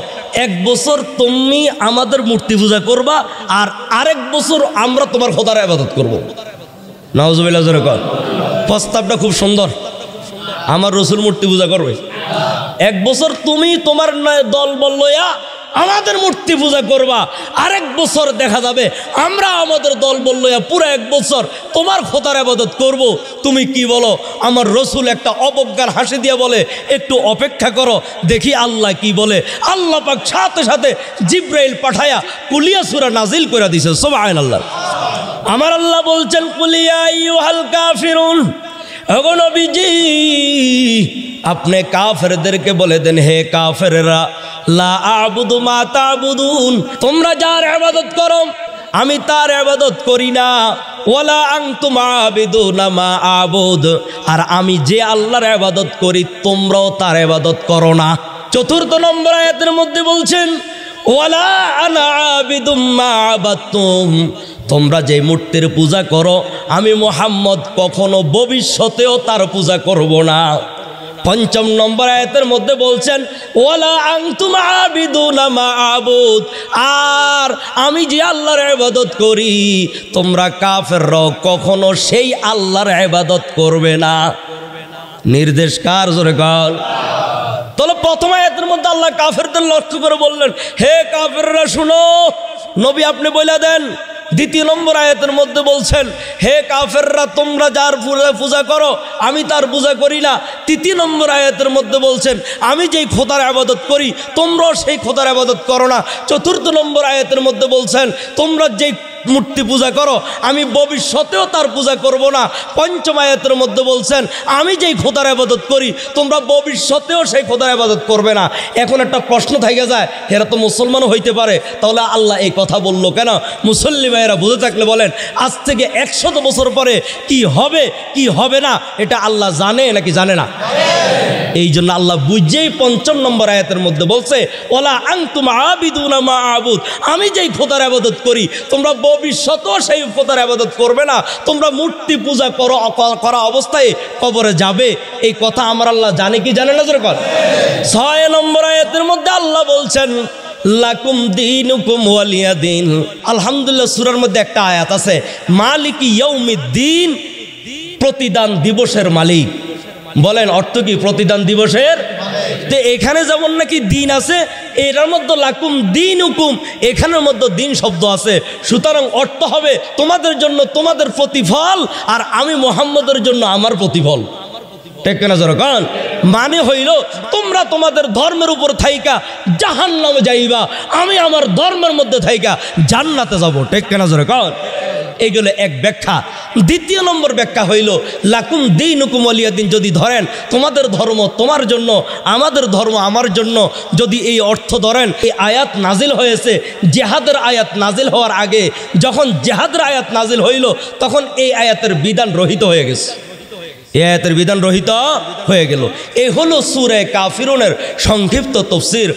1 বছর তুমি আমাদের মূর্তি পূজা করবা, আর আরেক বছর আমরা তোমার খোদার ইবাদত করবো। নাউজুবিল্লাহ জোরে কর। প্রস্তাবটা খুব সুন্দর। আমার রসুল মূর্তি পূজা করবে, 1 বছর তুমি তোমার দল বললয়া আমাদের মূর্তি পূজা করবা, আরেক বছর দেখা যাবে আমরা আমাদের দল বললয়া পুরো 1 বছর তোমার খোদার ইবাদত করব। তুমি কি বলো? আমার রসুল একটা অবজ্ঞার হাসি দিয়ে বলে, একটু অপেক্ষা করো, দেখি আল্লাহ কি বলে। আল্লাহ পাক সাথে সাথে জিব্রাইল পাঠায়া কুলিয়া সূরা নাজিল করে দিয়েছে। সুবহানাল্লাহ। আমার আল্লাহ বলছেন, কুলিয়া আইয়ুহাল কাফিরুন, ওগো নবীজি আপনি কাফেরদেরকে বলে দেন, হে কাফেররা, লা আবুদু মা তাবুদুন, তোমরা যার ইবাদত করো আমি তার ইবাদত করি না, ওয়ালা আনতুম আবিদুনা মা আবুদ, আর আমি যে আল্লাহর ইবাদত করি তোমরাও তার ইবাদত করো না। 4 নম্বর আয়াতের মধ্যে বলছেন, ওয়ালা আনা আবিদুম মা আবাদতুম, তোমরা যে মূর্তির পূজা করো আমি মুহাম্মদ কখনো ভবিষ্যতেও তার পূজা করব না। 5 নম্বর আয়াতের মধ্যে বলছেন, ওয়ালা আনতুম আবিদুনা মা আবুদ, আর আমি যে আল্লাহর ইবাদত করি তোমরা কাফেররা কখনো সেই আল্লাহর ইবাদত করবে না। নির্দেশ কার? জোরে কর। তাহলে প্রথম আয়াতের মধ্যে আল্লাহ কাফেরদের লক্ষ্য করে বললেন, হে কাফেররা শুনো, নবী আপনি বলে দেন। 2 নম্বর আয়াতের মধ্যে বলছেন, হে কাফেররা তোমরা যার পূজা করো আমি তার পূজা করি না। 3 নম্বর আয়াতের মধ্যে বলছেন, আমি যেই খোদার ইবাদত করি তোমরাও সেই খোদার ইবাদত করো না। 4 নম্বর আয়াতের মধ্যে বলছেন, তোমরা যেই মূর্তি পূজা করো আমি ভবিষ্যতেও তার পূজা করব না। 5 আয়াতের মধ্যে বলছেন, আমি যেই খোদার ইবাদত করি তোমরা ভবিষ্যতেও সেই খোদার ইবাদত করবে না। এখন একটা প্রশ্ন থেকে যায়, এরা তো মুসলমানও হইতে পারে, তাহলে আল্লাহ এই কথা বললো কেন? মুসল্লি ভাইয়েরা বুঝে থাকলে বলেন, আজ থেকে 100 বছর পরে কি হবে কি হবে না এটা আল্লাহ জানে নাকি জানে না? এই জন্য আল্লাহ বুঝেই 5 নম্বর আয়াতের মধ্যে বলছে, ওয়ালা আনতুম আবিদুনা মা আবুদ, আমি যেই খোদার ইবাদত করি তোমরা ভবিষ্যতেও সেই খোদার ইবাদত করবে না, তোমরা মূর্তি পূজা করা অবস্থায় কবরে যাবে। এই কথা আমার আল্লাহ জানে কি জানে না? জোরে কর। 6 নম্বর আয়াতের মধ্যে আল্লাহ বলছেন, লাকুম দীনুকুম ওয়ালিয়া দিন। আলহামদুলিল্লাহ, সূরার মধ্যে একটা আয়াত আছে, মালিকি ইয়াউমিদ্দিন, প্রতিদান দিবসের মালিক। বলেন অর্থ কি? প্রতিদান দিবসের। তো এখানে যেমন নাকি দিন আছে, এটার মধ্যে লাকুম দীনুকুম, এখানের মধ্যে দিন শব্দ আছে। সুতরাং অর্থ হবে তোমাদের জন্য তোমাদের প্রতিফল, আর আমি মুহাম্মদের জন্য আমার প্রতিফল। ঠিক না জোরে কান? মানে হইল তোমরা তোমাদের ধর্মের উপর থাইকা জাহান্নামে যাইবা, আমি আমার ধর্মের মধ্যে থাইকা জান্নাতে যাব। ঠিক না জোরে কান? এইগুলো এক ব্যাখ্যা। 2 নম্বর ব্যাখ্যা হইল, লাকুম দীনুকুম ওয়ালিয়া দিন, যদি ধরেন তোমাদের ধর্ম তোমার জন্য আমাদের ধর্ম আমার জন্য, যদি এই অর্থ ধরেন, এই আয়াত নাজিল হয়েছে জেহাদের আয়াত নাজিল হওয়ার আগে। যখন জেহাদের আয়াত নাজিল হইল তখন এই আয়াতের বিধান রহিত হয়ে গেছে, এই আয়াতের বিধান রহিত হয়ে গেল। এই হলো সূরা কাফিরুনের সংক্ষিপ্ত তাফসীর।